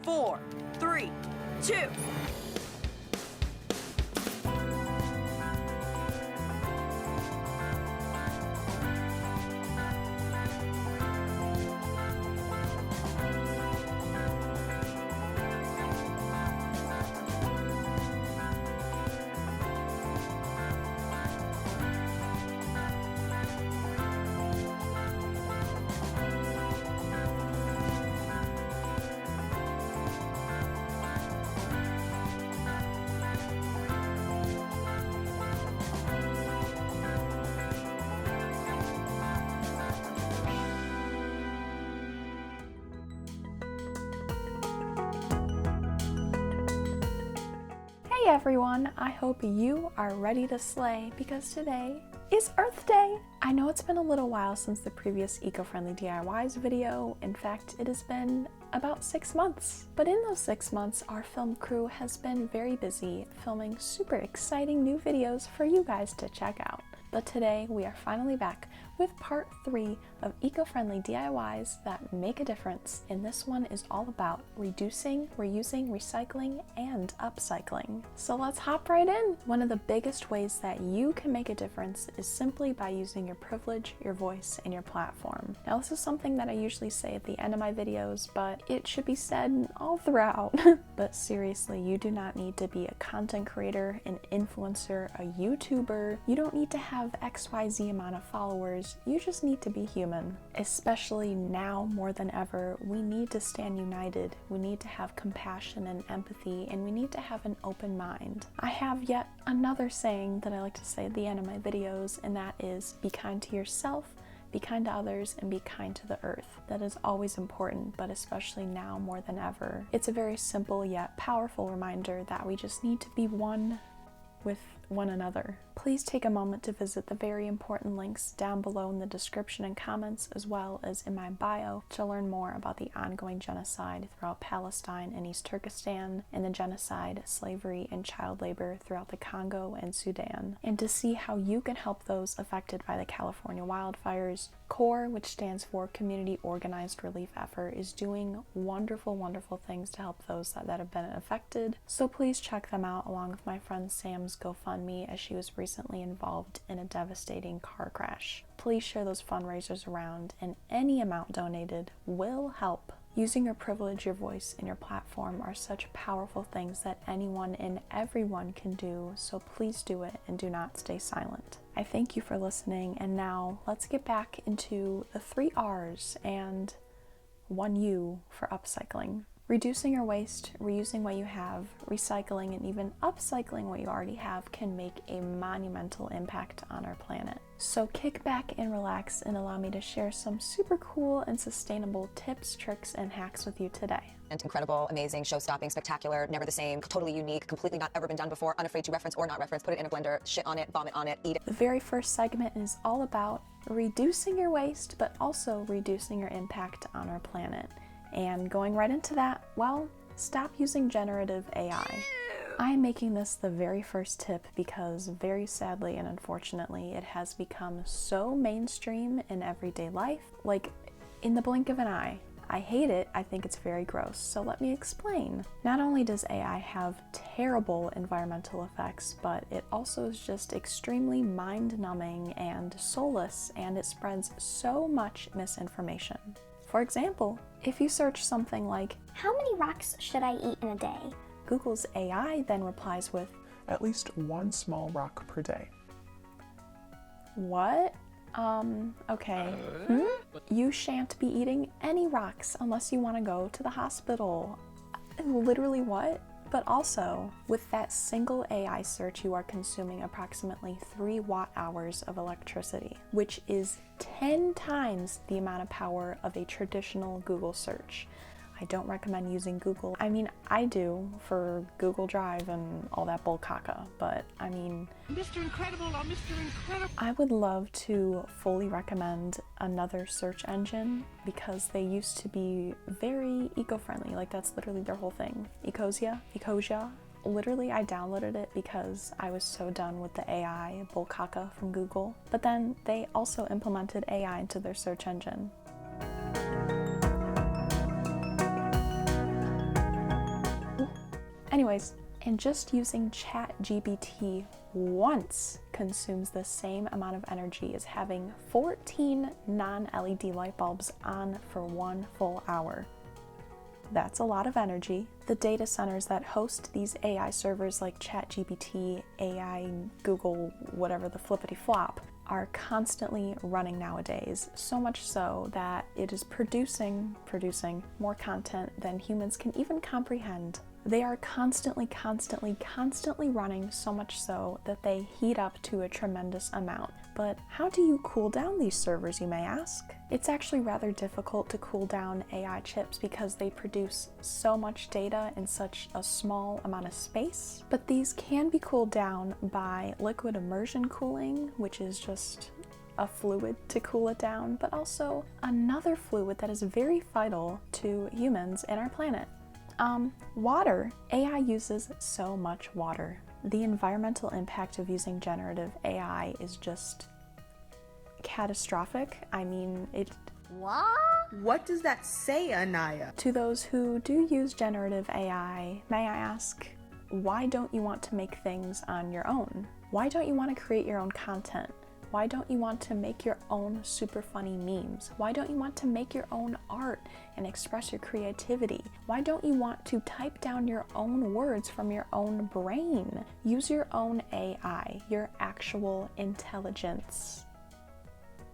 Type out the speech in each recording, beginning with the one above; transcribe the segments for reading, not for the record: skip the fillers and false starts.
4, 3, 2. Hey everyone, I hope you are ready to slay because today is Earth Day! I know it's been a little while since the previous eco-friendly DIYs video. In fact, it has been about 6 months. But in those 6 months, our film crew has been very busy filming super exciting new videos for you guys to check out. But today we are finally back with part 3 of eco-friendly DIYs that make a difference, and this one is all about reducing, reusing, recycling, and upcycling. So let's hop right in! One of the biggest ways that you can make a difference is simply by using your privilege, your voice, and your platform. Now this is something that I usually say at the end of my videos, but it should be said all throughout. But seriously, you do not need to be a content creator, an influencer, a YouTuber. You don't need to have XYZ amount of followers. You just need to be human. Especially now more than ever, we need to stand united. We need to have compassion and empathy, and we need to have an open mind. I have yet another saying that I like to say at the end of my videos, and that is be kind to yourself, be kind to others, and be kind to the earth. That is always important, but especially now more than ever. It's a very simple yet powerful reminder that we just need to be one with one another. Please take a moment to visit the very important links down below in the description and comments, as well as in my bio, to learn more about the ongoing genocide throughout Palestine and East Turkistan, and the genocide, slavery, and child labor throughout the Congo and Sudan, and to see how you can help those affected by the California wildfires. CORE, which stands for Community Organized Relief Effort, is doing wonderful, wonderful things to help those that have been affected. So please check them out, along with my friend Sam's GoFundMe, as she was recently involved in a devastating car crash. Please share those fundraisers around, and any amount donated will help. Using your privilege, your voice, and your platform are such powerful things that anyone and everyone can do, so please do it and do not stay silent. I thank you for listening, and now let's get back into the 3 R's and 1 U for upcycling. Reducing your waste, reusing what you have, recycling, and even upcycling what you already have can make a monumental impact on our planet. So kick back and relax and allow me to share some super cool and sustainable tips, tricks, and hacks with you today. And incredible, amazing, show-stopping, spectacular, never the same, totally unique, completely not ever been done before, unafraid to reference or not reference, put it in a blender, shit on it, vomit on it, eat it. The very first segment is all about reducing your waste, but also reducing your impact on our planet. And going right into that, well, stop using generative AI. I am making this the very first tip because very sadly and unfortunately, it has become so mainstream in everyday life, like in the blink of an eye. I hate it, I think it's very gross, so let me explain. Not only does AI have terrible environmental effects, but it also is just extremely mind-numbing and soulless, and it spreads so much misinformation. For example, if you search something like, "How many rocks should I eat in a day?" Google's AI then replies with, "At least 1 small rock per day." what? Okay. You shan't be eating any rocks unless you want to go to the hospital. Literally what? But also, with that single AI search, you are consuming approximately 3 watt-hours of electricity, which is 10 times the amount of power of a traditional Google search. I don't recommend using Google. I mean, I do for Google Drive and all that bull caca, but I mean, Mr. Incredible, or Mr. Incredible. I would love to fully recommend another search engine because they used to be very eco-friendly. Like, that's literally their whole thing. Ecosia. Literally, I downloaded it because I was so done with the AI bull caca from Google. But then they also implemented AI into their search engine. Anyways, and just using ChatGPT once consumes the same amount of energy as having 14 non-LED light bulbs on for 1 full hour. That's a lot of energy. The data centers that host these AI servers like ChatGPT, AI, Google, whatever the flippity flop, are constantly running nowadays, so much so that it is producing more content than humans can even comprehend. They are constantly running, so much so that they heat up to a tremendous amount. But how do you cool down these servers, you may ask? It's actually rather difficult to cool down AI chips because they produce so much data in such a small amount of space. But these can be cooled down by liquid immersion cooling, which is just a fluid to cool it down, but also another fluid that is very vital to humans and our planet. Water. AI uses so much water. The environmental impact of using generative AI is just catastrophic. I mean, What does that say, Anaya? to those who do use generative AI, may I ask, why don't you want to make things on your own? Why don't you want to create your own content? Why don't you want to make your own super funny memes? Why don't you want to make your own art and express your creativity? Why don't you want to type down your own words from your own brain? Use your own AI, your actual intelligence.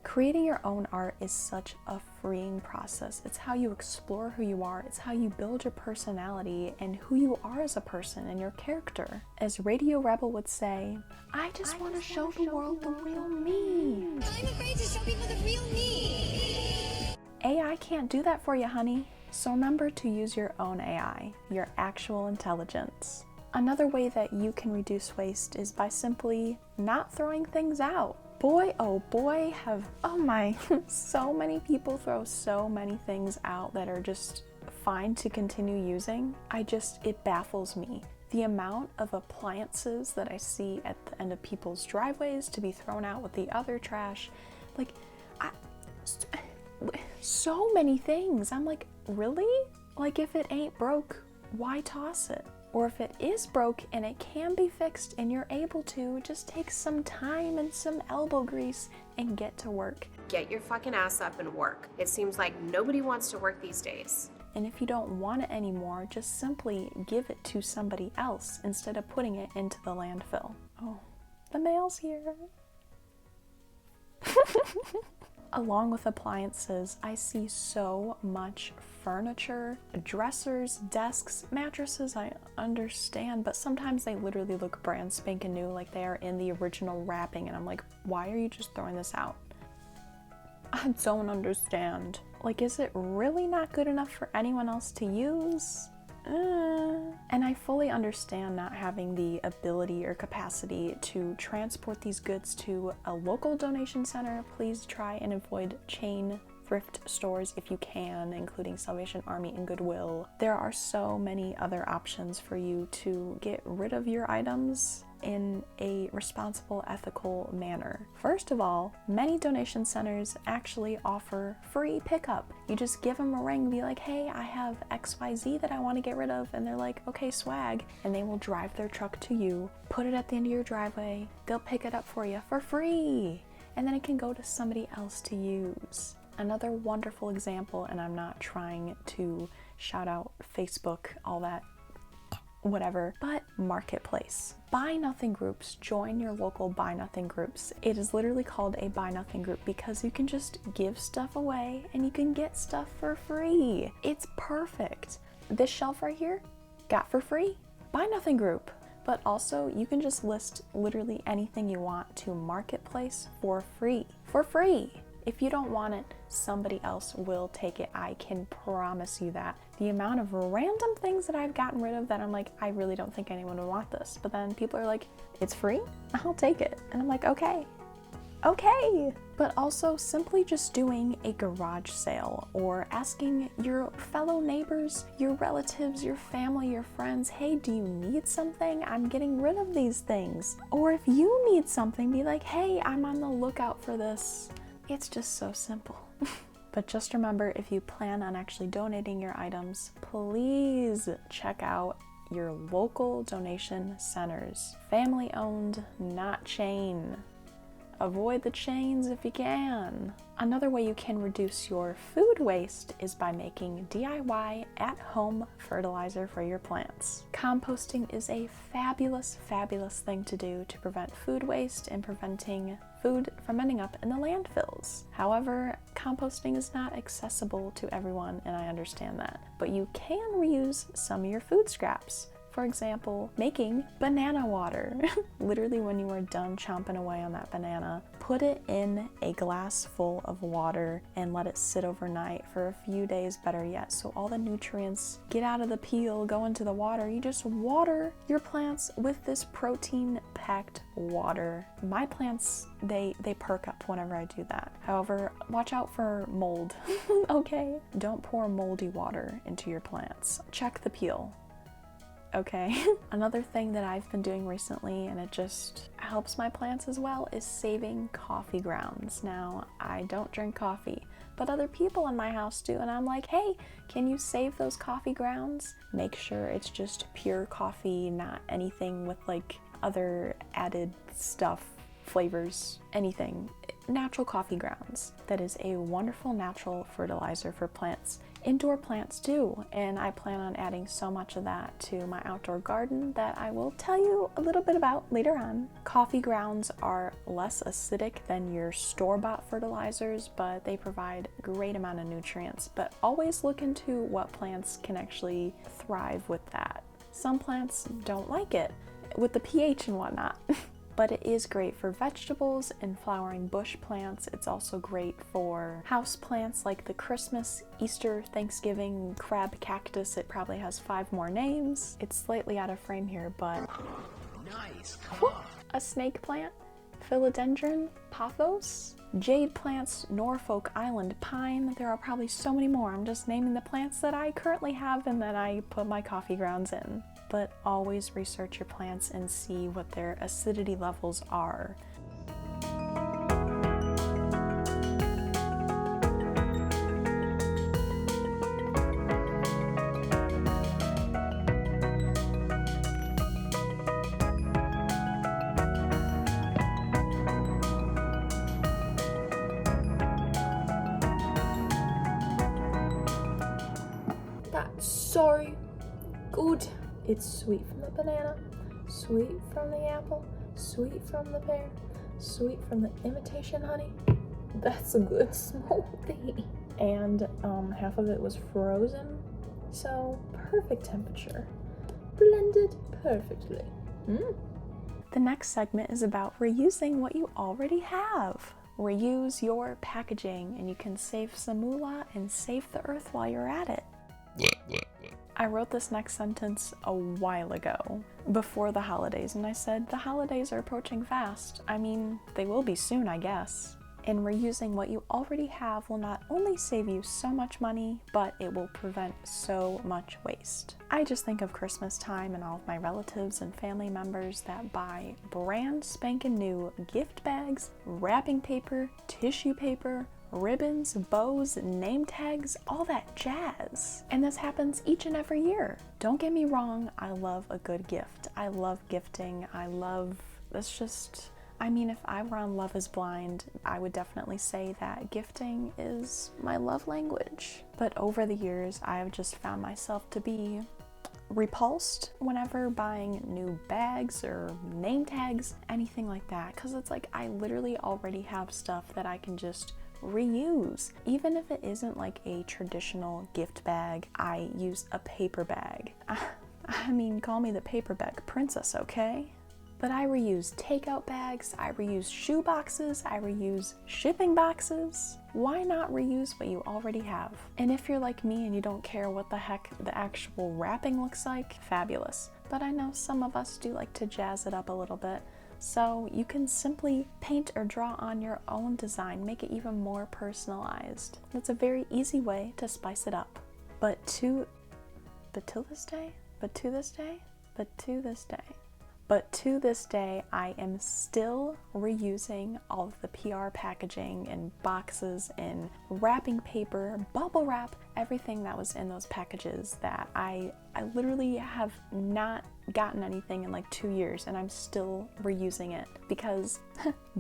Creating your own art is such a freeing process. It's how you explore who you are. It's how you build your personality and who you are as a person and your character. As Radio Rebel would say, I just want to show the world the real me. I'm afraid to show people the real me. AI can't do that for you, honey. So remember to use your own AI, your actual intelligence. Another way that you can reduce waste is by simply not throwing things out. Boy, oh boy, so many people throw so many things out that are just fine to continue using. It baffles me. The amount of appliances that I see at the end of people's driveways to be thrown out with the other trash, so many things. I'm like, really? Like, if it ain't broke, why toss it? Or if it is broke and it can be fixed and you're able to, just take some time and some elbow grease and get to work. Get your fucking ass up and work. It seems like nobody wants to work these days. And if you don't want it anymore, just simply give it to somebody else instead of putting it into the landfill. Oh, the mail's here. Along with appliances, I see so much furniture, dressers, desks, mattresses. I understand, but sometimes they literally look brand spanking new, like they are in the original wrapping, and I'm like, why are you just throwing this out? I don't understand. Like, is it really not good enough for anyone else to use? And I fully understand not having the ability or capacity to transport these goods to a local donation center. Please try and avoid chain thrift stores if you can, including Salvation Army and Goodwill. There are so many other options for you to get rid of your items in a responsible, ethical manner. First of all, many donation centers actually offer free pickup. You just give them a ring and be like, hey, I have XYZ that I want to get rid of, and they're like, okay, swag, and they will drive their truck to you, put it at the end of your driveway, they'll pick it up for you for free, and then it can go to somebody else to use. Another wonderful example, and I'm not trying to shout out Facebook, all that whatever, but marketplace. Buy nothing groups. Join your local buy nothing groups. It is literally called a buy nothing group because you can just give stuff away and you can get stuff for free. It's perfect. This shelf right here, got for free, buy nothing group. But also you can just list literally anything you want to marketplace for free. For free. If you don't want it, somebody else will take it. I can promise you that. The amount of random things that I've gotten rid of that I'm like, I really don't think anyone would want this. But then people are like, it's free? I'll take it. And I'm like, okay. But also simply just doing a garage sale or asking your fellow neighbors, your relatives, your family, your friends, hey, do you need something? I'm getting rid of these things. Or if you need something, be like, hey, I'm on the lookout for this. It's just so simple. But just remember, if you plan on actually donating your items, please check out your local donation centers. Family owned, not chain. Avoid the chains if you can. Another way you can reduce your food waste is by making DIY at-home fertilizer for your plants. Composting is a fabulous, fabulous thing to do to prevent food waste and preventing food from ending up in the landfills. However, composting is not accessible to everyone, and I understand that. But you can reuse some of your food scraps. For example, making banana water. Literally, when you are done chomping away on that banana, put it in a glass full of water and let it sit overnight for a few days, better yet, so all the nutrients get out of the peel, go into the water. You just water your plants with this protein-packed water. My plants, they perk up whenever I do that. However, watch out for mold, okay? Don't pour moldy water into your plants. Check the peel. Okay. Another thing that I've been doing recently, and it just helps my plants as well, is saving coffee grounds. Now, I don't drink coffee, but other people in my house do, and I'm like, hey, can you save those coffee grounds? Make sure it's just pure coffee, not anything with like other added stuff, flavors, anything. Natural coffee grounds. That is a wonderful natural fertilizer for plants. Indoor plants too, and I plan on adding so much of that to my outdoor garden that I will tell you a little bit about later on. Coffee grounds are less acidic than your store-bought fertilizers, but they provide a great amount of nutrients. But always look into what plants can actually thrive with that. Some plants don't like it with the pH and whatnot. But it is great for vegetables and flowering bush plants. It's also great for house plants like the Christmas, Easter, Thanksgiving crab cactus. It probably has 5 more names. It's slightly out of frame here, but nice. A snake plant, philodendron, pothos, jade plants, Norfolk Island pine. There are probably so many more. I'm just naming the plants that I currently have and that I put my coffee grounds in. But always research your plants and see what their acidity levels are. That's so good. It's sweet from the banana, sweet from the apple, sweet from the pear, sweet from the imitation honey. That's a good smoothie. And half of it was frozen, so perfect temperature. Blended perfectly. The next segment is about reusing what you already have. Reuse your packaging and you can save some moolah and save the earth while you're at it. I wrote this next sentence a while ago, before the holidays, and I said, the holidays are approaching fast. I mean, they will be soon, I guess. And reusing what you already have will not only save you so much money, but it will prevent so much waste. I just think of Christmas time and all of my relatives and family members that buy brand spanking new gift bags, wrapping paper, tissue paper, ribbons, bows, name tags, all that jazz. And this happens each and every year. Don't get me wrong, I love a good gift. I love gifting. I mean, if I were on Love is Blind, I would definitely say that gifting is my love language. But over the years, I have just found myself to be repulsed whenever buying new bags or name tags, anything like that. Because it's like, I literally already have stuff that I can just reuse. Even if it isn't like a traditional gift bag, I use a paper bag. I mean, call me the paper bag princess, okay? But I reuse takeout bags, I reuse shoe boxes, I reuse shipping boxes. Why not reuse what you already have? And if you're like me and you don't care what the heck the actual wrapping looks like, fabulous. But I know some of us do like to jazz it up a little bit. So you can simply paint or draw on your own design, make it even more personalized. It's a very easy way to spice it up. But to this day, But to this day, I am still reusing all of the PR packaging and boxes and wrapping paper, bubble wrap, everything that was in those packages that I literally have not gotten anything in like 2 years, and I'm still reusing it because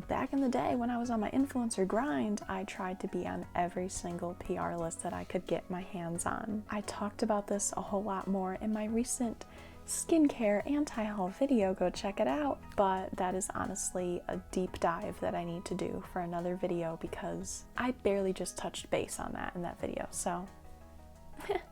back in the day when I was on my influencer grind, I tried to be on every single PR list that I could get my hands on. I talked about this a whole lot more in my recent skincare anti-haul video, go check it out, but that is honestly a deep dive that I need to do for another video because I barely just touched base on that in that video, so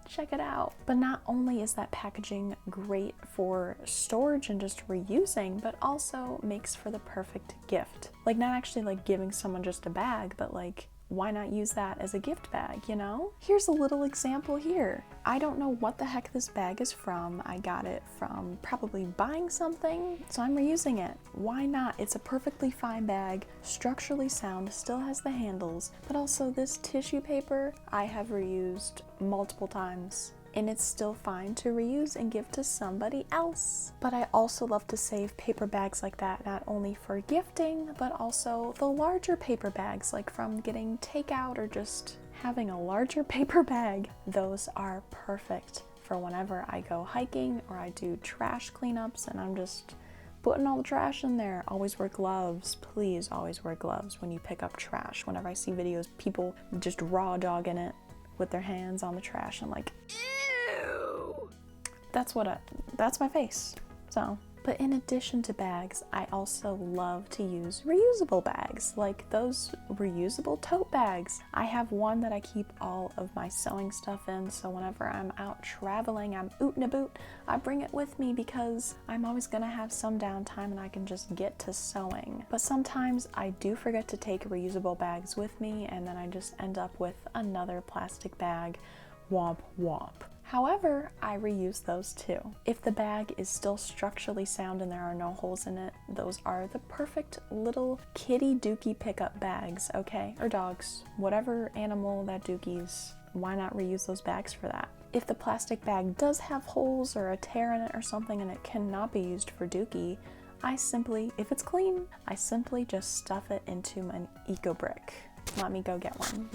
check it out. But not only is that packaging great for storage and just reusing, but also makes for the perfect gift. Like, not actually like giving someone just a bag, but like, why not use that as a gift bag, you know? Here's a little example here. I don't know what the heck this bag is from. I got it from probably buying something, so I'm reusing it. Why not? It's a perfectly fine bag, structurally sound, still has the handles, but also this tissue paper I have reused multiple times. And it's still fine to reuse and give to somebody else. But I also love to save paper bags like that, not only for gifting, but also the larger paper bags, like from getting takeout or just having a larger paper bag. Those are perfect for whenever I go hiking or I do trash cleanups and I'm just putting all the trash in there. Always wear gloves. Please always wear gloves when you pick up trash. Whenever I see videos, people just raw dogging it with their hands on the trash, I'm like, ew. That's my face. So, but in addition to bags, I also love to use reusable bags, like those reusable tote bags. I have one that I keep all of my sewing stuff in, so whenever I'm out traveling, I'm ootin' a boot, I bring it with me because I'm always gonna have some downtime and I can just get to sewing. But sometimes I do forget to take reusable bags with me and then I just end up with another plastic bag. Womp womp. However, I reuse those too. If the bag is still structurally sound and there are no holes in it, those are the perfect little kitty dookie pickup bags, okay? Or dogs, whatever animal that dookie's, why not reuse those bags for that? If the plastic bag does have holes or a tear in it or something and it cannot be used for dookie, I simply, if it's clean, I simply just stuff it into an eco brick. Let me go get one.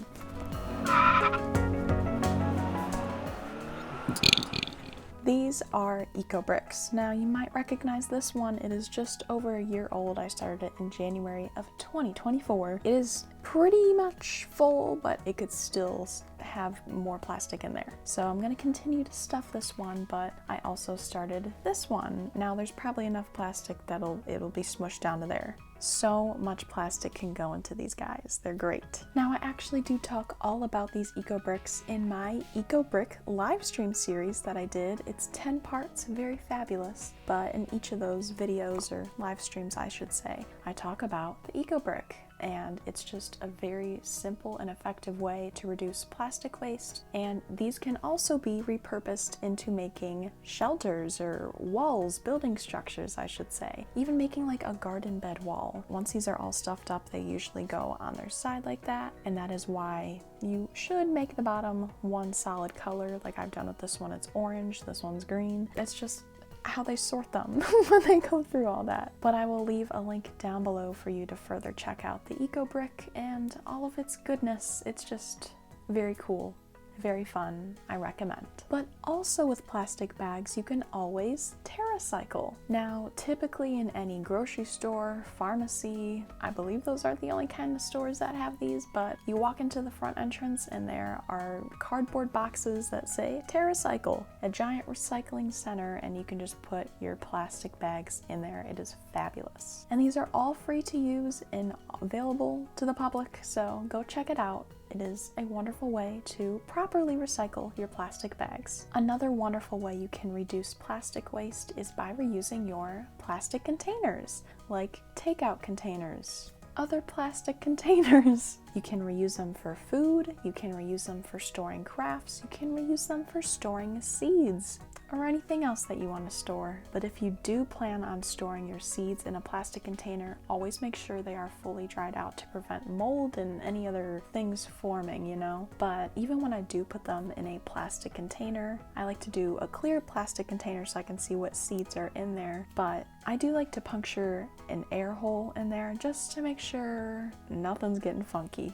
These are eco bricks. Now you might recognize this one. It is just over a year old. I started it in January of 2024. It is pretty much full, but it could still have more plastic in there. So I'm gonna continue to stuff this one, but I also started this one. Now there's probably enough plastic that'll be smushed down to there. So much plastic can go into these guys. They're great. Now I actually do talk all about these eco bricks in my eco brick live stream series that I did. It's 10 parts, very fabulous. But in each of those videos or live streams, I should say, I talk about the eco brick. And it's just a very simple and effective way to reduce plastic waste. And these can also be repurposed into making shelters or walls, building structures, I should say. Even making like a garden bed wall. Once these are all stuffed up, they usually go on their side like that. And that is why you should make the bottom one solid color. Like I've done with this one, it's orange, this one's green. It's just how they sort them when they go through all that. But I will leave a link down below for you to further check out the eco brick and all of its goodness. It's just very cool, very fun, I recommend. But also with plastic bags, you can always TerraCycle. Now, typically in any grocery store, pharmacy, I believe those are the only kind of stores that have these, but you walk into the front entrance and there are cardboard boxes that say TerraCycle, a giant recycling center, and you can just put your plastic bags in there. It is fabulous. And these are all free to use and available to the public, so go check it out. It is a wonderful way to properly recycle your plastic bags. Another wonderful way you can reduce plastic waste is by reusing your plastic containers, like takeout containers, other plastic containers. You can reuse them for food, you can reuse them for storing crafts, you can reuse them for storing seeds, or anything else that you want to store. But if you do plan on storing your seeds in a plastic container, always make sure they are fully dried out to prevent mold and any other things forming, you know? But even when I do put them in a plastic container, I like to do a clear plastic container so I can see what seeds are in there. But I do like to puncture an air hole in there just to make sure nothing's getting funky.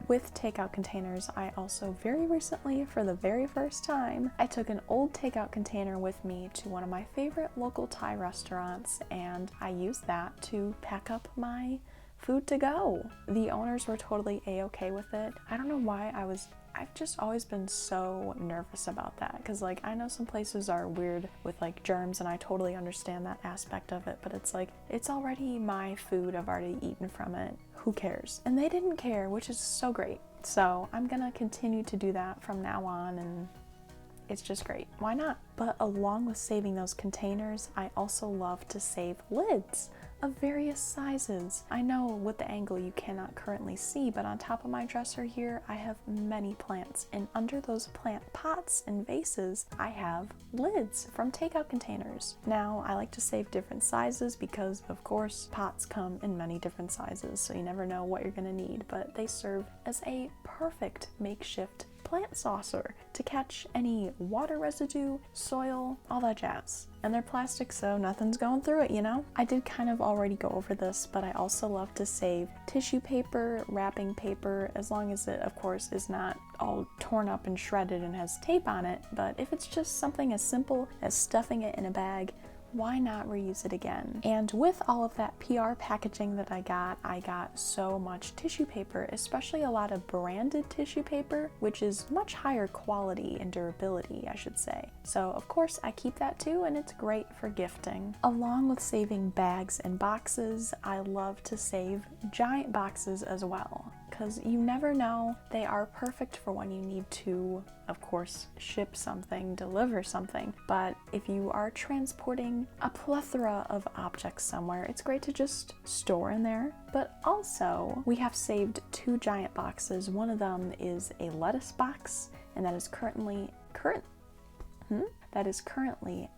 With takeout containers, I also very recently, for the very first time, I took an old takeout container with me to one of my favorite local Thai restaurants, and I used that to pack up my food to go. The owners were totally a-okay with it. I don't know why I've just always been so nervous about that, because like I know some places are weird with like germs, and I totally understand that aspect of it, but it's like, it's already my food, I've already eaten from it, who cares? And they didn't care, which is so great. So I'm gonna continue to do that from now on, and it's just great. Why not? But along with saving those containers, I also love to save lids of various sizes. I know with the angle you cannot currently see, but on top of my dresser here, I have many plants, and under those plant pots and vases, I have lids from takeout containers. Now, I like to save different sizes because, of course, pots come in many different sizes, so you never know what you're gonna need, but they serve as a perfect makeshift plant saucer to catch any water residue, soil, all that jazz. And they're plastic, so nothing's going through it, you know? I did kind of already go over this, but I also love to save tissue paper, wrapping paper, as long as it, of course, is not all torn up and shredded and has tape on it. But if it's just something as simple as stuffing it in a bag, why not reuse it again? And with all of that PR packaging that I got so much tissue paper, especially a lot of branded tissue paper, which is much higher quality and durability, I should say. So of course I keep that too, and it's great for gifting. Along with saving bags and boxes, I love to save giant boxes as well, because you never know, they are perfect for when you need to, of course, ship something, deliver something. But if you are transporting a plethora of objects somewhere, it's great to just store in there. But also, we have saved 2 giant boxes. One of them is a lettuce box, and that is currently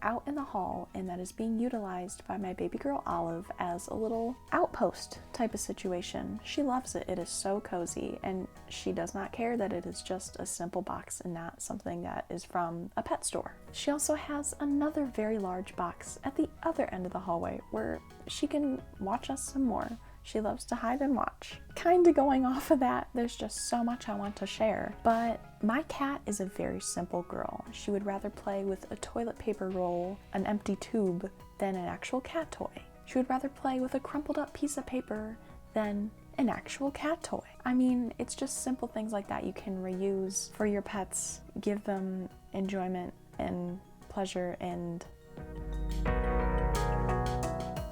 out in the hall, and that is being utilized by my baby girl Olive as a little outpost type of situation. She loves it. It is so cozy, and she does not care that it is just a simple box and not something that is from a pet store. She also has another very large box at the other end of the hallway where she can watch us some more. She loves to hide and watch. Kind of going off of that, there's just so much I want to share. But my cat is a very simple girl. She would rather play with a toilet paper roll, an empty tube, than an actual cat toy. She would rather play with a crumpled up piece of paper than an actual cat toy. I mean, it's just simple things like that you can reuse for your pets, give them enjoyment and pleasure, and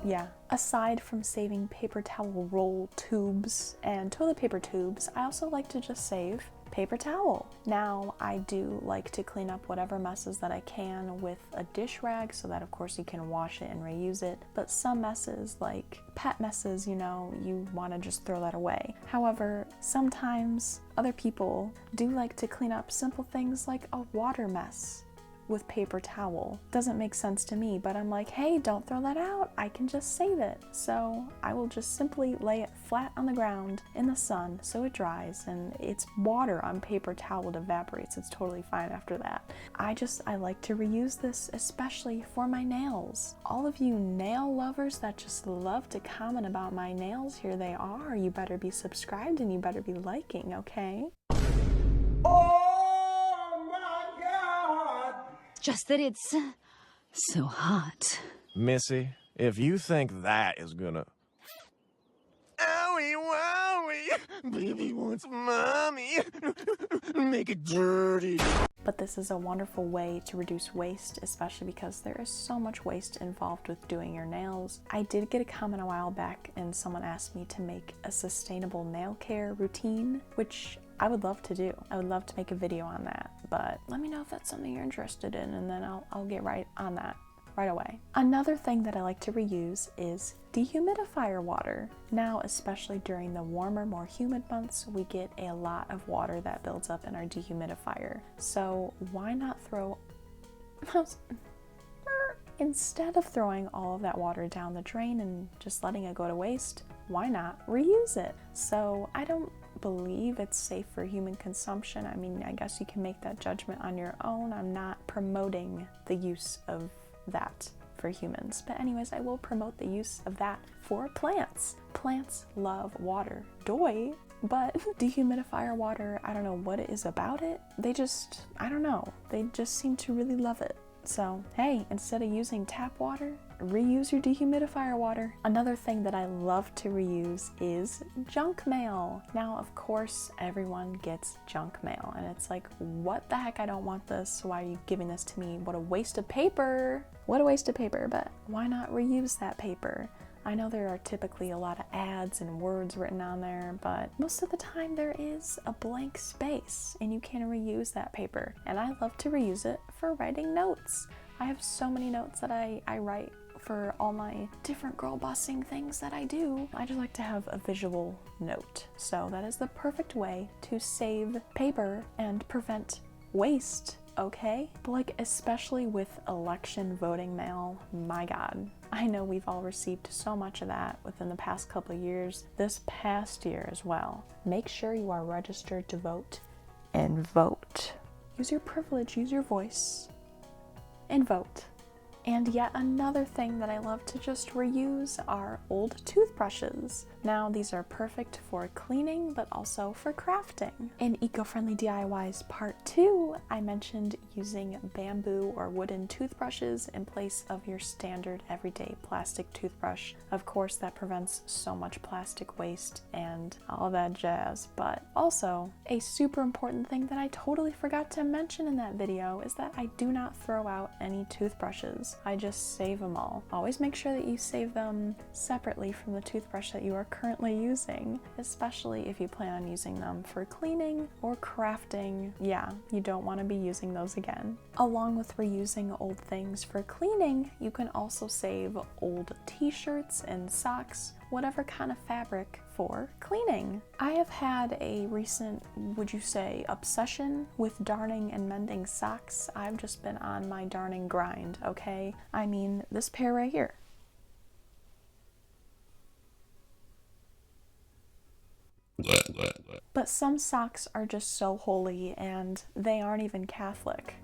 yeah. Aside from saving paper towel roll tubes and toilet paper tubes, I also like to just save paper towel. Now, I do like to clean up whatever messes that I can with a dish rag so that of course you can wash it and reuse it, but some messes, like pet messes, you know, you want to just throw that away. However, sometimes other people do like to clean up simple things like a water mess with paper towel. Doesn't make sense to me, but I'm like, hey, don't throw that out, I can just save it. So I will just simply lay it flat on the ground in the sun so it dries, and it's water on paper towel, it evaporates, it's totally fine after that. I like to reuse this, especially for my nails. All of you nail lovers that just love to comment about my nails, here they are. You better be subscribed and you better be liking, okay? Just that it's so hot. Missy, if you think that is gonna... Owie, wowie! Baby wants mommy! Make it dirty! But this is a wonderful way to reduce waste, especially because there is so much waste involved with doing your nails. I did get a comment a while back and someone asked me to make a sustainable nail care routine, which I would love to do. I would love to make a video on that, but let me know if that's something you're interested in, and then I'll get right on that. right away. Another thing that I like to reuse is dehumidifier water. Now, especially during the warmer, more humid months, we get a lot of water that builds up in our dehumidifier. So why not throw instead of throwing all of that water down the drain and just letting it go to waste, why not reuse it? So I don't believe it's safe for human consumption. I mean, I guess you can make that judgment on your own. I'm not promoting the use of that for humans. But anyways, I will promote the use of that for plants. Plants love water. Doy. But dehumidifier water, I don't know what it is about it. They just, I don't know. They just seem to really love it. So, hey, instead of using tap water, reuse your dehumidifier water. Another thing that I love to reuse is junk mail. Now, of course, everyone gets junk mail, and it's like, what the heck? I don't want this. Why are you giving this to me? What a waste of paper. What a waste of paper, but why not reuse that paper? I know there are typically a lot of ads and words written on there, but most of the time there is a blank space and you can reuse that paper. And I love to reuse it for writing notes. I have so many notes that I write for all my different girl bossing things that I do. I just like to have a visual note. So that is the perfect way to save paper and prevent waste. Okay, but like especially with election voting mail, my God, I know we've all received so much of that within the past couple of years, this past year as well. Make sure you are registered to vote and vote. Use your privilege, use your voice, and vote. And yet another thing that I love to just reuse are old toothbrushes. Now these are perfect for cleaning, but also for crafting. In Eco-Friendly DIYs Part 2, I mentioned using bamboo or wooden toothbrushes in place of your standard everyday plastic toothbrush. Of course, that prevents so much plastic waste and all that jazz, but also a super important thing that I totally forgot to mention in that video is that I do not throw out any toothbrushes. I just save them all. Always make sure that you save them separately from the toothbrush that you are currently using, especially if you plan on using them for cleaning or crafting. Yeah, you don't want to be using those again. Along with reusing old things for cleaning, you can also save old t-shirts and socks, whatever kind of fabric, for cleaning. I have had a recent, would you say, obsession with darning and mending socks. I've just been on my darning grind, okay? I mean, this pair right here. But some socks are just so holy and they aren't even Catholic.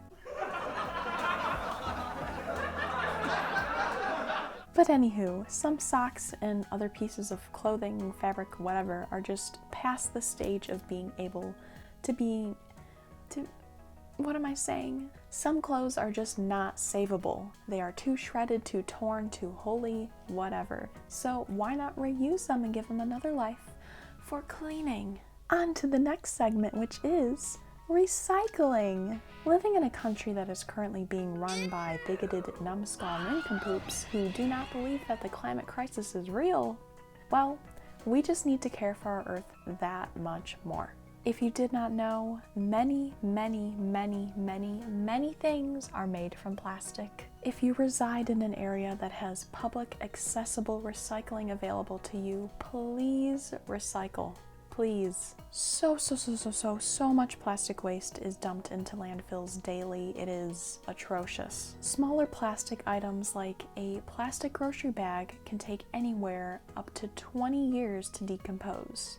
But anywho, some socks and other pieces of clothing, fabric, whatever, are just past the stage of being able to what am I saying? Some clothes are just not savable. They are too shredded, too torn, too holy, whatever. So why not reuse them and give them another life for cleaning? On to the next segment, which is recycling. Living in a country that is currently being run by bigoted numbskull nincompoops who do not believe that the climate crisis is real, well, we just need to care for our Earth that much more. If you did not know, many, many, many, many, many things are made from plastic. If you reside in an area that has public accessible recycling available to you, please recycle. Please. So much plastic waste is dumped into landfills daily. It is atrocious. Smaller plastic items like a plastic grocery bag can take anywhere up to 20 years to decompose.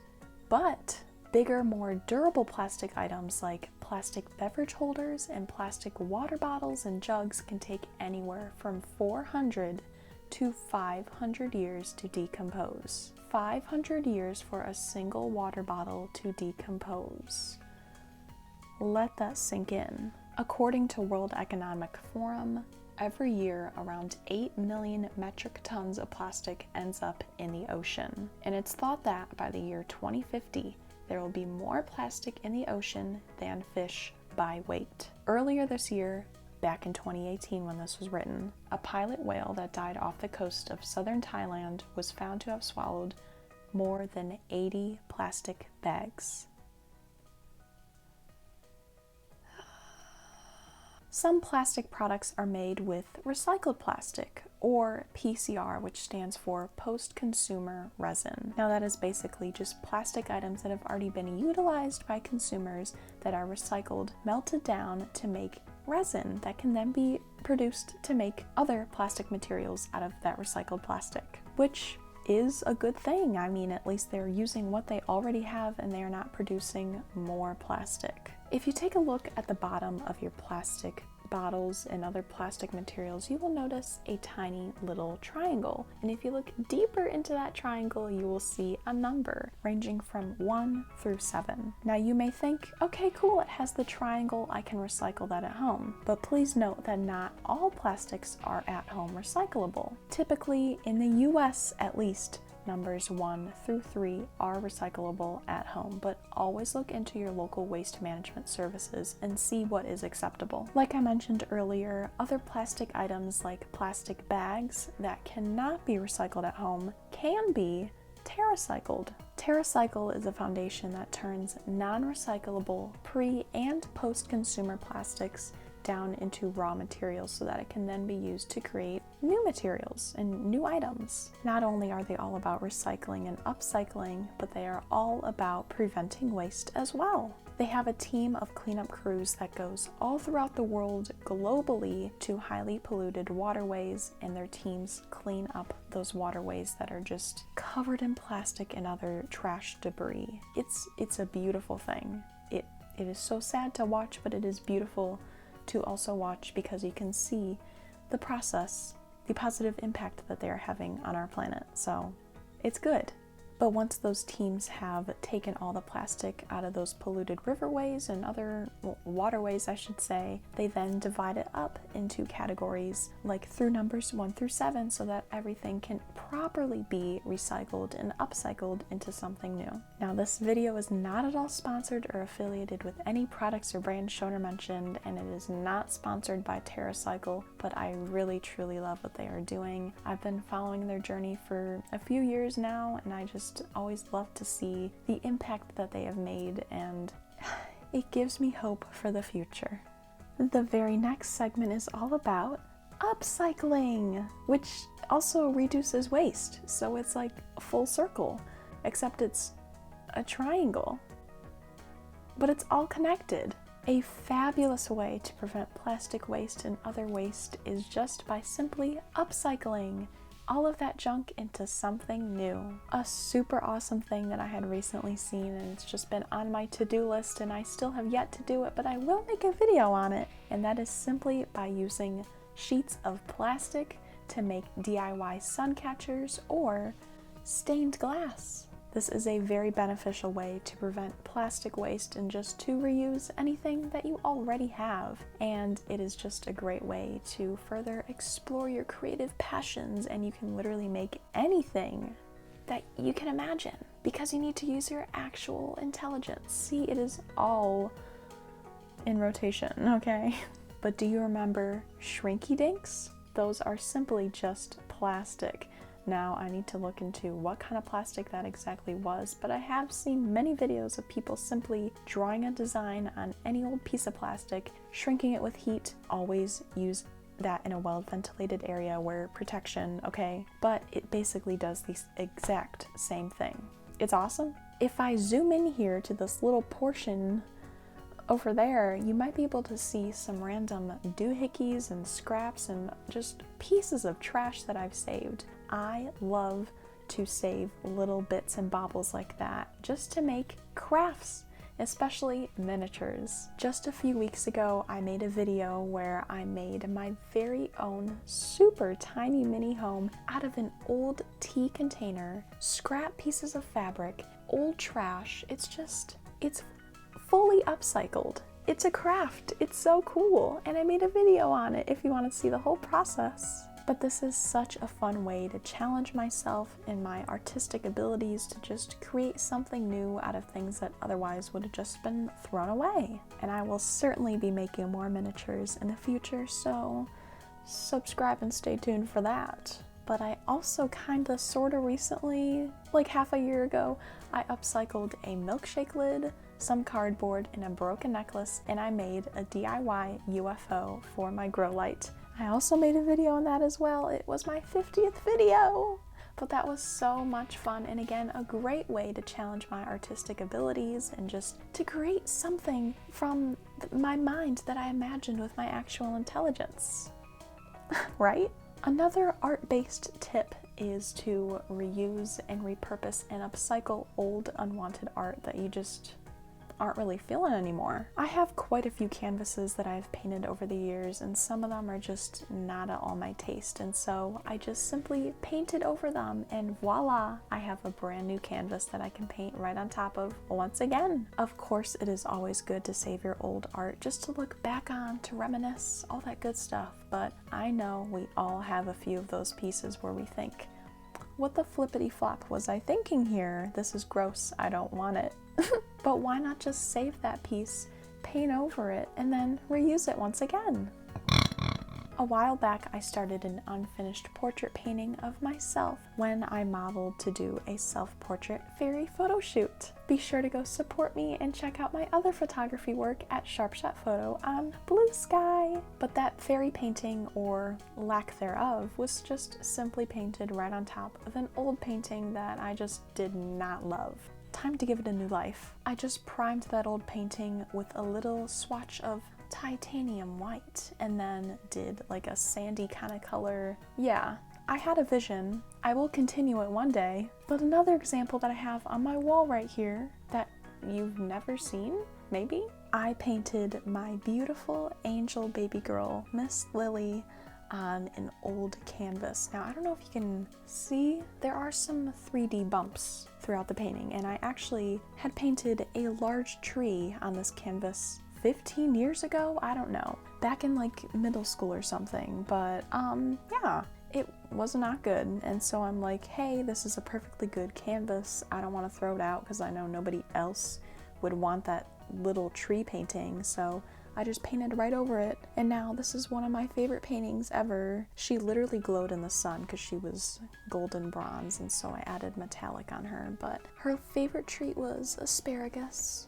But bigger, more durable plastic items like plastic beverage holders and plastic water bottles and jugs can take anywhere from 400 to 500 years to decompose. 500 years for a single water bottle to decompose. Let that sink in. According to World Economic Forum, every year around 8 million metric tons of plastic ends up in the ocean. And it's thought that by the year 2050, there will be more plastic in the ocean than fish by weight. Earlier this year, back in 2018 when this was written, a pilot whale that died off the coast of southern Thailand was found to have swallowed more than 80 plastic bags. Some plastic products are made with recycled plastic, or PCR, which stands for post-consumer resin. Now that is basically just plastic items that have already been utilized by consumers that are recycled, melted down to make resin that can then be produced to make other plastic materials out of that recycled plastic, which is a good thing. I mean, at least they're using what they already have and they are not producing more plastic. If you take a look at the bottom of your plastic bottles and other plastic materials, you will notice a tiny little triangle. And if you look deeper into that triangle, you will see a number ranging from 1 through 7. Now you may think, okay, cool, it has the triangle, I can recycle that at home. But please note that not all plastics are at home recyclable. Typically, in the US at least, numbers 1 through 3 are recyclable at home, but always look into your local waste management services and see what is acceptable. Like I mentioned earlier, other plastic items like plastic bags that cannot be recycled at home can be TerraCycled. TerraCycle is a foundation that turns non-recyclable pre- and post-consumer plastics down into raw materials so that it can then be used to create new materials and new items. Not only are they all about recycling and upcycling, but they are all about preventing waste as well. They have a team of cleanup crews that goes all throughout the world globally to highly polluted waterways, and their teams clean up those waterways that are just covered in plastic and other trash debris. It's a beautiful thing. It is so sad to watch, but it is beautiful to also watch because you can see the process, the positive impact that they are having on our planet. So it's good. But once those teams have taken all the plastic out of those polluted riverways and other waterways, I should say, they then divide it up into categories like through numbers 1 through 7 so that everything can properly be recycled and upcycled into something new. Now, this video is not at all sponsored or affiliated with any products or brands shown or mentioned, and it is not sponsored by TerraCycle, but I really truly love what they are doing. I've been following their journey for a few years now, and I just always love to see the impact that they have made, and it gives me hope for the future. The very next segment is all about upcycling, which also reduces waste. So it's like a full circle, except it's a triangle, but it's all connected. A fabulous way to prevent plastic waste and other waste is just by simply upcycling all of that junk into something new. A super awesome thing that I had recently seen, and it's just been on my to-do list and I still have yet to do it, but I will make a video on it, and that is simply by using sheets of plastic to make DIY sun catchers or stained glass. This is a very beneficial way to prevent plastic waste and just to reuse anything that you already have. And it is just a great way to further explore your creative passions, and you can literally make anything that you can imagine because you need to use your actual intelligence. See, it is all in rotation, okay? But do you remember Shrinky Dinks? Those are simply just plastic. Now I need to look into what kind of plastic that exactly was, but I have seen many videos of people simply drawing a design on any old piece of plastic, shrinking it with heat. Always use that in a well-ventilated area where protection, okay? But it basically does the exact same thing. It's awesome. If I zoom in here to this little portion over there, you might be able to see some random doohickeys and scraps and just pieces of trash that I've saved. I love to save little bits and baubles like that just to make crafts, especially miniatures. Just a few weeks ago, I made a video where I made my very own super tiny mini home out of an old tea container, scrap pieces of fabric, old trash. It's fully upcycled. It's a craft. It's so cool. And I made a video on it if you want to see the whole process. But this is such a fun way to challenge myself in my artistic abilities to just create something new out of things that otherwise would have just been thrown away. And I will certainly be making more miniatures in the future, so subscribe and stay tuned for that. But I also sorta recently, like half a year ago, I upcycled a milkshake lid some cardboard, and a broken necklace, and I made a DIY UFO for my grow light. I also made a video on that as well. It was my 50th video. But that was so much fun, and again, a great way to challenge my artistic abilities and just to create something from my mind that I imagined with my actual intelligence. Right? Another art-based tip is to reuse and repurpose and upcycle old unwanted art that you just aren't really feeling anymore. I have quite a few canvases that I've painted over the years, and some of them are just not at all my taste, and so I just simply painted over them, and voila, I have a brand new canvas that I can paint right on top of once again. Of course, it is always good to save your old art just to look back on, to reminisce, all that good stuff, but I know we all have a few of those pieces where we think, what the flippity flop was I thinking here? This is gross, I don't want it. But why not just save that piece, paint over it, and then reuse it once again? A while back, I started an unfinished portrait painting of myself when I modeled to do a self-portrait fairy photo shoot. Be sure to go support me and check out my other photography work at Sharpshot Photo on Blue Sky. But that fairy painting, or lack thereof, was just simply painted right on top of an old painting that I just did not love. Time to give it a new life. I just primed that old painting with a little swatch of titanium white and then did like a sandy kind of color. Yeah, I had a vision. I will continue it one day. But another example that I have on my wall right here that you've never seen, maybe? I painted my beautiful angel baby girl, Miss Lily, on an old canvas. Now, I don't know if you can see, there are some 3D bumps throughout the painting, and I actually had painted a large tree on this canvas 15 years ago? I don't know. Back in like middle school or something, but yeah, it was not good, and so I'm like, hey, this is a perfectly good canvas. I don't want to throw it out because I know nobody else would want that little tree painting, so I just painted right over it, and now this is one of my favorite paintings ever. She literally glowed in the sun because she was golden bronze, and so I added metallic on her, but her favorite treat was asparagus.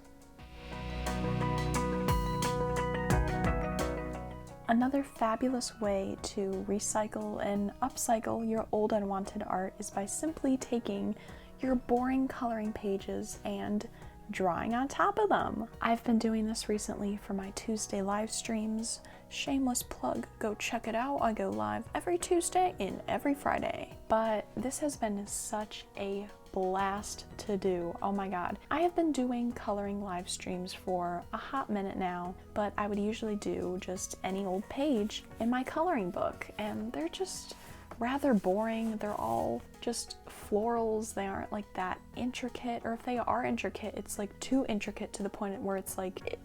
Another fabulous way to recycle and upcycle your old unwanted art is by simply taking your boring coloring pages and drawing on top of them. I've been doing this recently for my Tuesday live streams. Shameless plug, go check it out. I go live every Tuesday and every Friday. But this has been such a blast to do. Oh my god. I have been doing coloring live streams for a hot minute now, but I would usually do just any old page in my coloring book, and they're just rather boring. They're all just florals. They aren't like that intricate, or if they are intricate, it's like too intricate to the point where it's like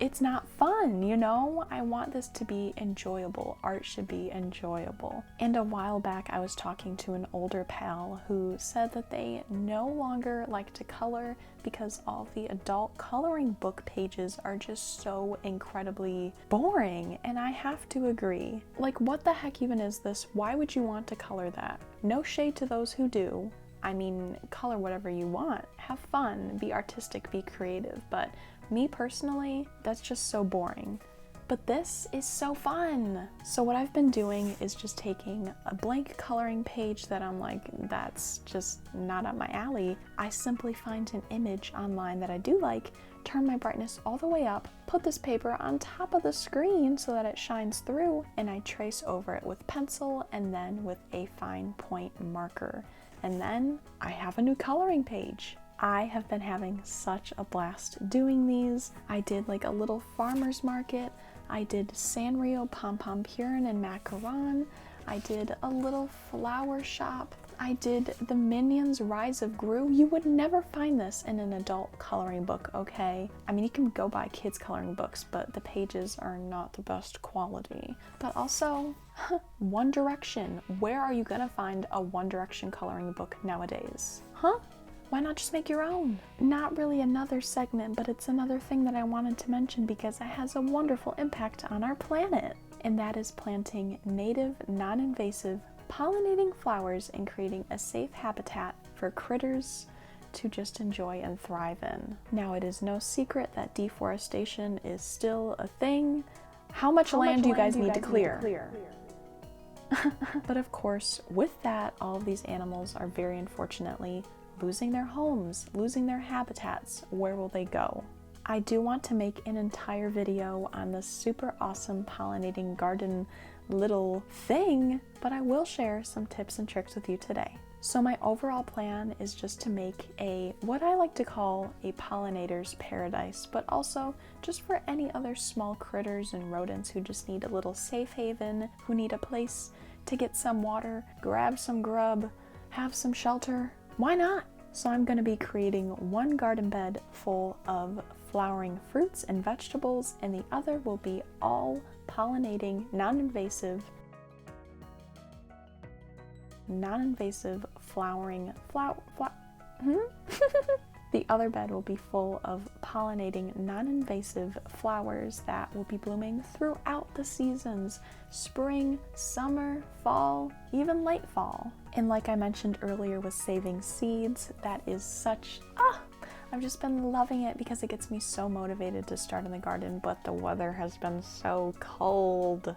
it's not fun, you know? I want this to be enjoyable. Art should be enjoyable. And a while back I was talking to an older pal who said that they no longer like to color because all the adult coloring book pages are just so incredibly boring, and I have to agree. Like, what the heck even is this? Why would you want to color that? No shade to those who do. I mean, color whatever you want. Have fun, be artistic, be creative, but me personally, that's just so boring. But this is so fun! So what I've been doing is just taking a blank coloring page that I'm like, that's just not up my alley. I simply find an image online that I do like, turn my brightness all the way up, put this paper on top of the screen so that it shines through, and I trace over it with pencil and then with a fine point marker. And then I have a new coloring page. I have been having such a blast doing these. I did like a little farmer's market. I did Sanrio, Pom Pom Purin, and Macaron. I did a little flower shop. I did the Minions Rise of Gru. You would never find this in an adult coloring book, okay? I mean, you can go buy kids coloring books, but the pages are not the best quality. But also, One Direction. Where are you gonna find a One Direction coloring book nowadays? Huh? Why not just make your own? Not really another segment, but it's another thing that I wanted to mention because it has a wonderful impact on our planet. And that is planting native, non-invasive, pollinating flowers and creating a safe habitat for critters to just enjoy and thrive in. Now, it is no secret that deforestation is still a thing. How much land do you guys need to clear? But of course, with that, all of these animals are very unfortunately losing their homes, losing their habitats. Where will they go? I do want to make an entire video on this super awesome pollinating garden little thing, but I will share some tips and tricks with you today. So my overall plan is just to make what I like to call a pollinator's paradise, but also just for any other small critters and rodents who just need a little safe haven, who need a place to get some water, grab some grub, have some shelter. Why not? So I'm going to be creating one garden bed full of flowering fruits and vegetables, and the other will be all pollinating, non-invasive flowering The other bed will be full of pollinating, non-invasive flowers that will be blooming throughout the seasons: spring, summer, fall, even late fall. And like I mentioned earlier with saving seeds, that is such I've just been loving it because it gets me so motivated to start in the garden, but the weather has been so cold.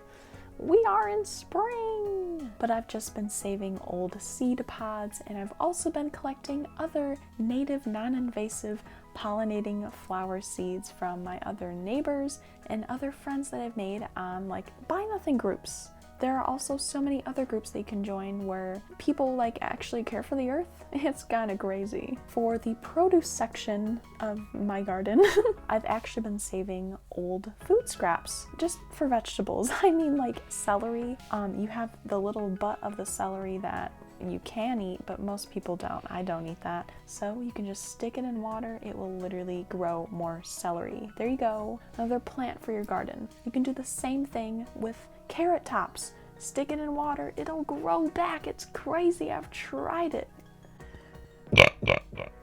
We are in spring! But I've just been saving old seed pods, and I've also been collecting other native, non-invasive pollinating flower seeds from my other neighbors and other friends that I've made on like Buy Nothing groups. There are also so many other groups that you can join where people like actually care for the earth. It's kind of crazy. For the produce section of my garden, I've actually been saving old food scraps just for vegetables. I mean, like celery. You have the little butt of the celery that you can eat, but most people don't. I don't eat that. So you can just stick it in water. It will literally grow more celery. There you go. Another plant for your garden. You can do the same thing with carrot tops. Stick it in water. It'll grow back. It's crazy. I've tried it.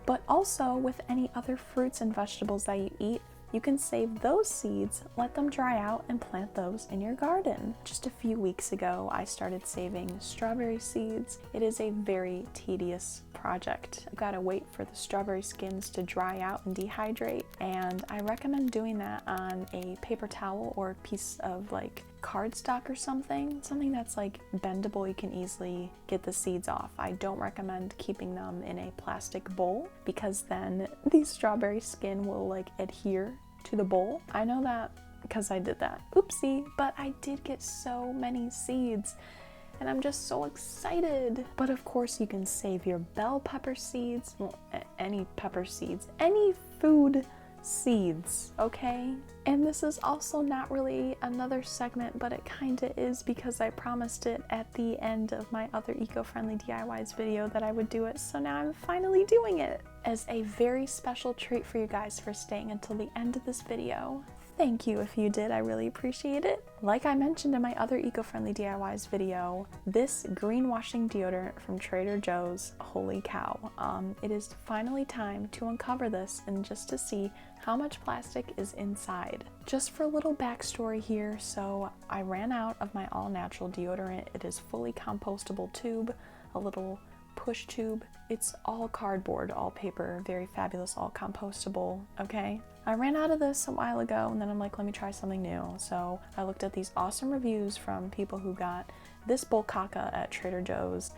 But also with any other fruits and vegetables that you eat, you can save those seeds, let them dry out, and plant those in your garden. Just a few weeks ago, I started saving strawberry seeds. It is a very tedious project. I've got to wait for the strawberry skins to dry out and dehydrate, and I recommend doing that on a paper towel or a piece of like cardstock or something that's like bendable. You can easily get the seeds off. I don't recommend keeping them in a plastic bowl because then the strawberry skin will like adhere to the bowl. I know that because I did that. Oopsie, but I did get so many seeds and I'm just so excited. But of course you can save your bell pepper seeds, well, any pepper seeds, any food seeds, okay? And this is also not really another segment, but it kinda is because I promised it at the end of my other eco-friendly DIYs video that I would do it, so now I'm finally doing it. As a very special treat for you guys for staying until the end of this video. Thank you if you did, I really appreciate it. Like I mentioned in my other eco-friendly DIYs video, this greenwashing deodorant from Trader Joe's, holy cow. It is finally time to uncover this and just to see how much plastic is inside. Just for a little backstory here, so I ran out of my all-natural deodorant. It is fully compostable tube, a little push tube. It's all cardboard, all paper, very fabulous, all compostable, okay? I ran out of this a while ago and then I'm like, let me try something new. So I looked at these awesome reviews from people who got this Bulkaka at Trader Joe's.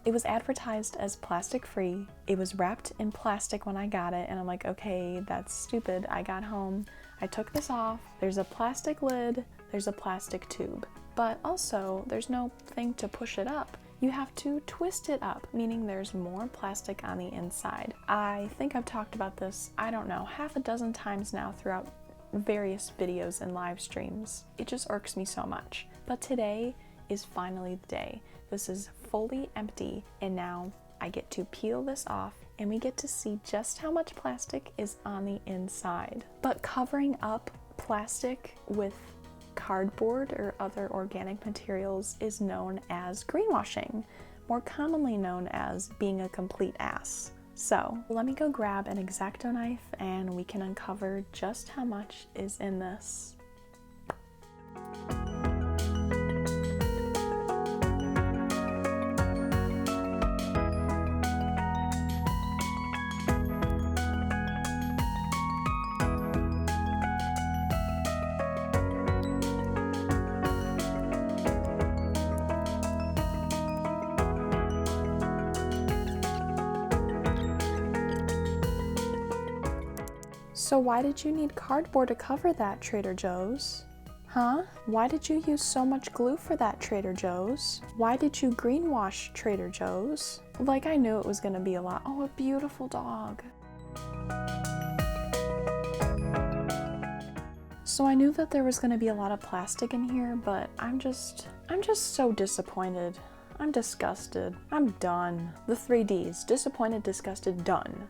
It was advertised as plastic free. It was wrapped in plastic when I got it and I'm like, okay, that's stupid. I got home, I took this off. There's a plastic lid, there's a plastic tube, but also there's no thing to push it up. You have to twist it up, meaning there's more plastic on the inside. I think I've talked about this, I don't know, half a dozen times now throughout various videos and live streams. It just irks me so much. But today is finally the day. This is fully empty, and now I get to peel this off and we get to see just how much plastic is on the inside. But covering up plastic with cardboard or other organic materials is known as greenwashing, more commonly known as being a complete ass. So let me go grab an X-Acto knife and we can uncover just how much is in this. So why did you need cardboard to cover that, Trader Joe's? Huh? Why did you use so much glue for that, Trader Joe's? Why did you greenwash, Trader Joe's? Like, I knew it was gonna be a lot. Oh, a beautiful dog. So I knew that there was gonna be a lot of plastic in here, but I'm just so disappointed. I'm disgusted. I'm done. The 3 Ds. Disappointed, disgusted, done.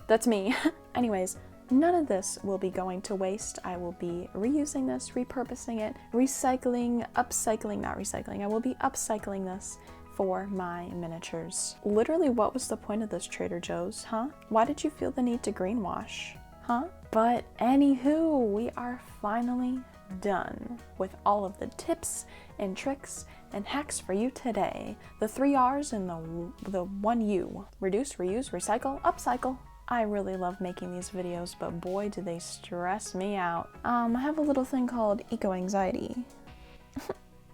That's me. Anyways, none of this will be going to waste. I will be reusing this, repurposing it, recycling, upcycling, not recycling. I will be upcycling this for my miniatures. Literally, what was the point of this, Trader Joe's, huh? Why did you feel the need to greenwash, huh? But anywho, we are finally done with all of the tips and tricks and hacks for you today. The 3 R's and the 1 U. Reduce, reuse, recycle, upcycle. I really love making these videos, but boy, do they stress me out. I have a little thing called eco-anxiety.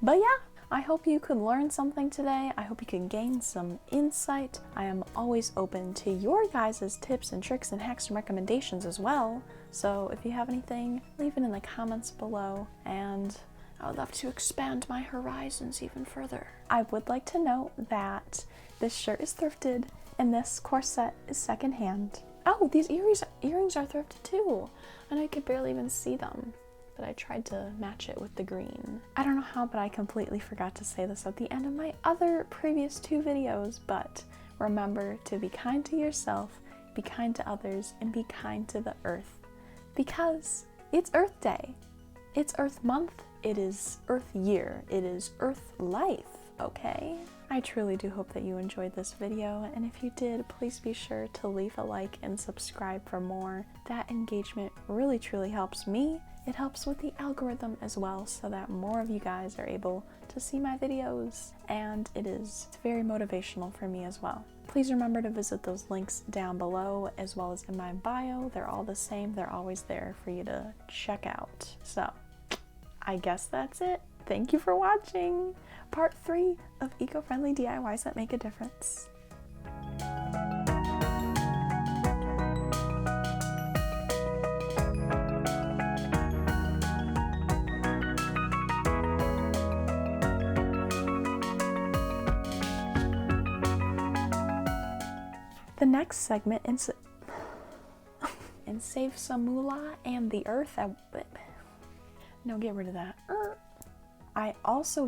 But yeah, I hope you could learn something today. I hope you could gain some insight. I am always open to your guys' tips and tricks and hacks and recommendations as well. So if you have anything, leave it in the comments below, and I would love to expand my horizons even further. I would like to note that this shirt is thrifted and this corset is secondhand. Oh, these earrings are thrifted too. I know you could barely even see them, but I tried to match it with the green. I don't know how, but I completely forgot to say this at the end of my other previous 2 videos, but remember to be kind to yourself, be kind to others, and be kind to the earth. Because it's Earth Day. It's Earth Month. It is Earth Year. It is Earth Life, okay? I truly do hope that you enjoyed this video, and if you did, please be sure to leave a like and subscribe for more. That engagement really truly helps me. It helps with the algorithm as well, so that more of you guys are able to see my videos, and it's very motivational for me as well. Please remember to visit those links down below as well as in my bio. They're all the same. They're always there for you to check out. So I guess that's it. Thank you for watching part 3 of eco-friendly DIYs that make a difference. The next segment and save some moolah and the earth. No, get rid of that. I also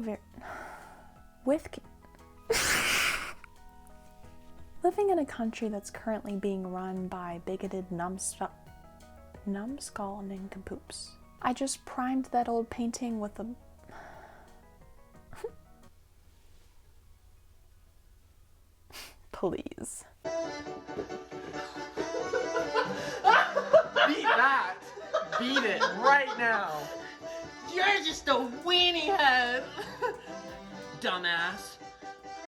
living in a country that's currently being run by bigoted numbskull nincompoops. I just primed that old painting with a please. Beat that! Beat it right now! You're just a weenie head! Dumbass.